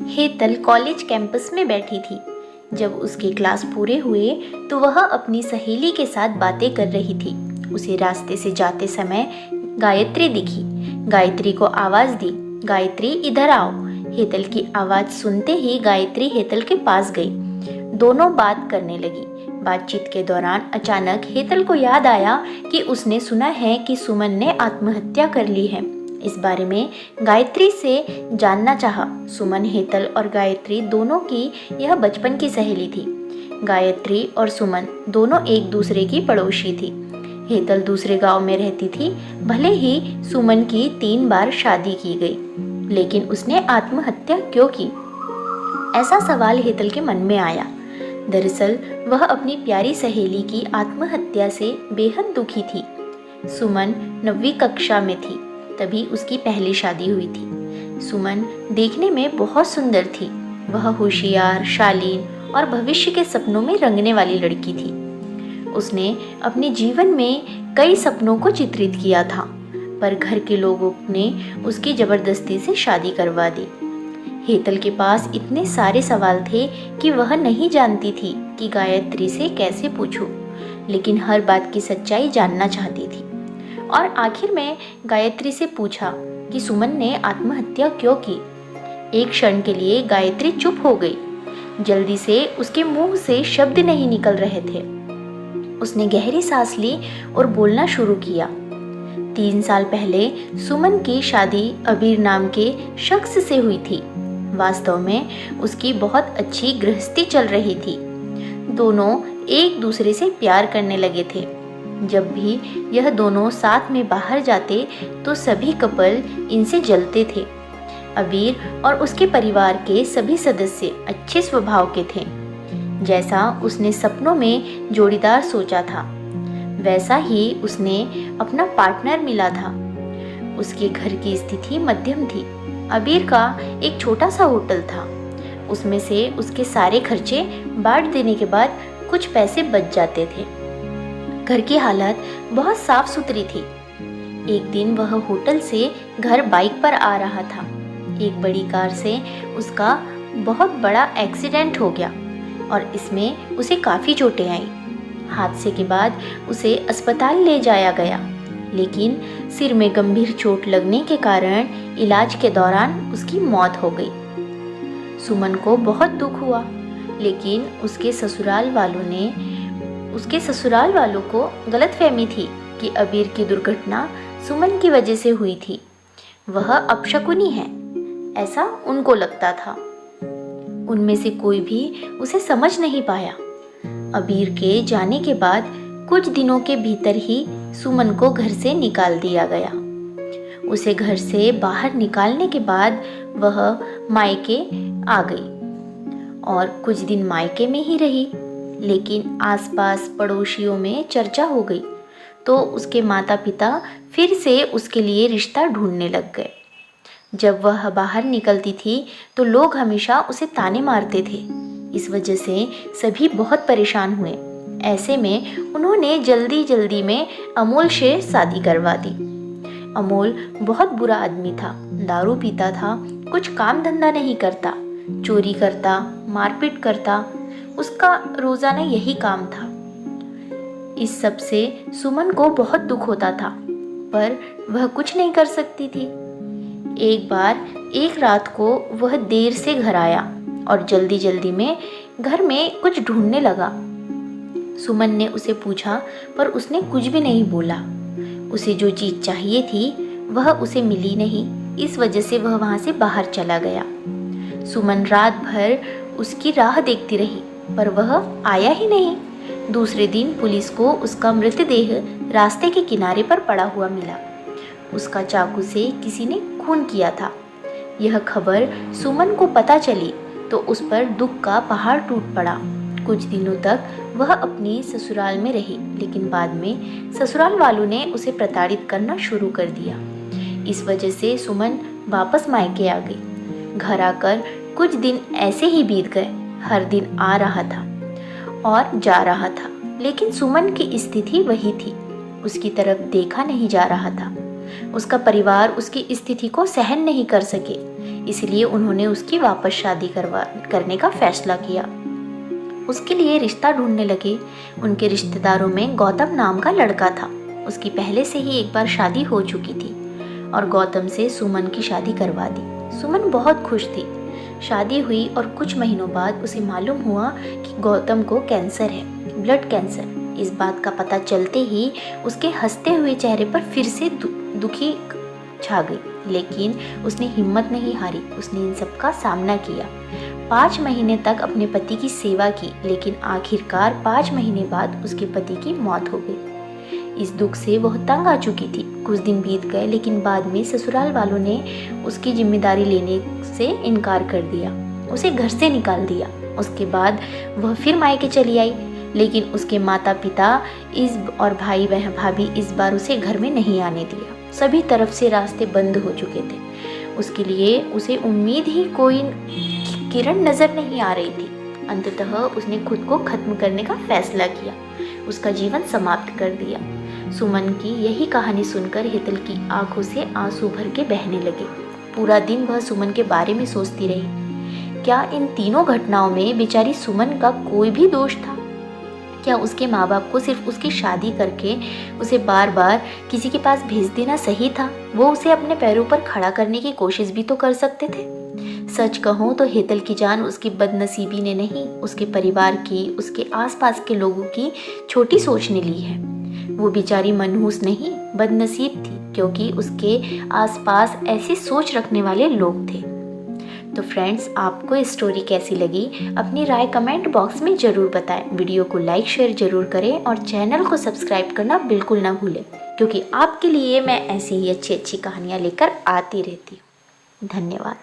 Hetal college campus में बैठी थी। जब उसके क्लास पूरे हुए तो वह अपनी सहेली के साथ बातें कर रही थी। उसे रास्ते से जाते समय गायत्री दिखी। गायत्री को आवाज़ दी, गायत्री इधर आओ। हेतल की आवाज़ सुनते ही गायत्री हेतल के पास गई। दोनों बात करने लगी। बातचीत के दौरान अचानक हेतल को याद आया कि उसने सुना है कि सुमन ने आत्महत्या कर ली है। इस बारे में गायत्री से जानना चाहा। सुमन, हेतल और गायत्री दोनों की यह बचपन की सहेली थी। गायत्री और सुमन दोनों एक दूसरे की पड़ोसी थी। हेतल दूसरे गांव में रहती थी। भले ही सुमन की 3 बार शादी की गई, लेकिन उसने आत्महत्या क्यों की? ऐसा सवाल हेतल के मन में आया। दरअसल वह अपनी प्यारी सहेली की आत्महत्या से बेहद दुखी थी। सुमन 9वीं कक्षा में थी, तभी उसकी पहली शादी हुई थी। सुमन देखने में बहुत सुंदर थी। वह होशियार, शालीन और भविष्य के सपनों में रंगने वाली लड़की थी। उसने अपने जीवन में कई सपनों को चित्रित किया था, पर घर के लोगों ने उसकी जबरदस्ती से शादी करवा दी। हेतल के पास इतने सारे सवाल थे कि वह नहीं जानती थी कि गायत्री से कैसे पूछूं, लेकिन हर बात की सच्चाई जानना चाहती थी। और आखिर में गायत्री से पूछा कि सुमन ने आत्महत्या क्यों की। एक क्षण के लिए गायत्री चुप हो गई। जल्दी से उसके मुंह से शब्द नहीं निकल रहे थे। उसने गहरी सांस ली और बोलना शुरू किया। 3 साल पहले सुमन की शादी अबीर नाम के शख्स से हुई थी। वास्तव में उसकी बहुत अच्छी गृहस्थी चल रही थी। दोनों एक दूसरे से प्यार करने लगे थे। जब भी यह दोनों साथ में बाहर जाते तो सभी कपल इनसे जलते थे। अबीर और उसके परिवार के सभी सदस्य अच्छे स्वभाव के थे। जैसा उसने सपनों में जोड़ीदार सोचा था, वैसा ही उसने अपना पार्टनर मिला था। उसके घर की स्थिति मध्यम थी। अबीर का एक छोटा सा होटल था। उसमें से उसके सारे खर्चे बांट देने के बाद कुछ पैसे बच जाते थे। घर की हालत बहुत साफ सुथरी थी। एक दिन वह होटल से घर बाइक पर आ रहा था। एक बड़ी कार से उसका बहुत बड़ा एक्सीडेंट हो गया और इसमें उसे काफ़ी चोटें आईं। हादसे के बाद उसे अस्पताल ले जाया गया, लेकिन सिर में गंभीर चोट लगने के कारण इलाज के दौरान उसकी मौत हो गई। सुमन को बहुत दुख हुआ, लेकिन उसके ससुराल वालों को गलतफहमी थी कि अबीर की दुर्घटना सुमन की वजह से हुई थी। वह अपशकुनी है, ऐसा उनको लगता था। उनमें से कोई भी उसे समझ नहीं पाया। अबीर के जाने के बाद कुछ दिनों के भीतर ही सुमन को घर से निकाल दिया गया। उसे घर से बाहर निकालने के बाद वह मायके आ गई और कुछ दिन मायके में ही रही। लेकिन आसपास पड़ोसियों में चर्चा हो गई तो उसके माता पिता फिर से उसके लिए रिश्ता ढूंढने लग गए। जब वह बाहर निकलती थी तो लोग हमेशा उसे ताने मारते थे। इस वजह से सभी बहुत परेशान हुए। ऐसे में उन्होंने जल्दी में अमोल से शादी करवा दी। अमोल बहुत बुरा आदमी था। दारू पीता था, कुछ काम धंधा नहीं करता, चोरी करता, मारपीट करता। उसका रोजाना यही काम था। इस सब से सुमन को बहुत दुख होता था, पर वह कुछ नहीं कर सकती थी। एक रात को वह देर से घर आया और जल्दी में घर में कुछ ढूंढने लगा। सुमन ने उसे पूछा, पर उसने कुछ भी नहीं बोला। उसे जो चीज चाहिए थी वह उसे मिली नहीं। इस वजह से वह वहां से बाहर चला गया। सुमन रात भर उसकी राह देखती रही, पर वह आया ही नहीं। दूसरे दिन पुलिस को उसका मृतदेह रास्ते के किनारे पर पड़ा हुआ मिला। उसका चाकू से किसी ने खून किया था। यह खबर सुमन को पता चली तो उस पर दुख का पहाड़ टूट पड़ा। कुछ दिनों तक वह अपने ससुराल में रही, लेकिन बाद में ससुराल वालों ने उसे प्रताड़ित करना शुरू कर दिया। इस वजह से सुमन वापस मायके आ गई। घर आकर कुछ दिन ऐसे ही बीत गए। हर दिन आ रहा था और जा रहा था, लेकिन सुमन की स्थिति वही थी। उसकी तरफ देखा नहीं जा रहा था। उसका परिवार उसकी स्थिति को सहन नहीं कर सके, इसलिए उन्होंने उसकी वापस शादी करने का फैसला किया। उसके लिए रिश्ता ढूंढने लगे। उनके रिश्तेदारों में गौतम नाम का लड़का था। उसकी पहले से ही एक बार शादी हो चुकी थी और गौतम से सुमन की शादी करवा दी। सुमन बहुत खुश थी। शादी हुई और कुछ महीनों बाद उसे मालूम हुआ कि गौतम को कैंसर है, ब्लड कैंसर। इस बात का पता चलते ही उसके हंसते हुए चेहरे पर फिर से दुखी छा गई, लेकिन उसने हिम्मत नहीं हारी। उसने इन सब का सामना किया। 5 महीने तक अपने पति की सेवा की, लेकिन आखिरकार 5 महीने बाद उसके पति की मौत हो गई। इस दुख से वह तंग आ चुकी थी। कुछ दिन बीत गए, लेकिन बाद में ससुराल वालों ने उसकी जिम्मेदारी लेने से इनकार कर दिया, उसे घर से निकाल दिया। उसके बाद वह फिर मायके चली आई, लेकिन उसके माता पिता और भाई बहन भाभी इस बार उसे घर में नहीं आने दिया। सभी तरफ से रास्ते बंद हो चुके थे। उसके लिए उसे उम्मीद ही कोई किरण नजर नहीं आ रही थी। अंततः उसने खुद को खत्म करने का फैसला किया, उसका जीवन समाप्त कर दिया। सुमन की यही कहानी सुनकर हेतल की आंखों से आंसू भर के बहने लगे। पूरा दिन वह सुमन के बारे में सोचती रही। क्या इन तीनों घटनाओं में बेचारी सुमन का कोई भी दोष था? क्या उसके माँ बाप को सिर्फ उसकी शादी करके उसे बार बार किसी के पास भेज देना सही था? वो उसे अपने पैरों पर खड़ा करने की कोशिश भी तो कर सकते थे। सच कहूँ तो हेतल की जान उसकी बदनसीबी ने नहीं, उसके परिवार की, उसके आसपास के लोगों की छोटी सोच ने ली है। वो बेचारी मनहूस नहीं, बदनसीब थी, क्योंकि उसके आसपास ऐसी सोच रखने वाले लोग थे। तो फ्रेंड्स, आपको ये स्टोरी कैसी लगी? अपनी राय कमेंट बॉक्स में ज़रूर बताएं। वीडियो को लाइक शेयर ज़रूर करें और चैनल को सब्सक्राइब करना बिल्कुल ना भूलें, क्योंकि आपके लिए मैं ऐसी ही अच्छी अच्छी कहानियाँ लेकर आती रहती हूँ। धन्यवाद।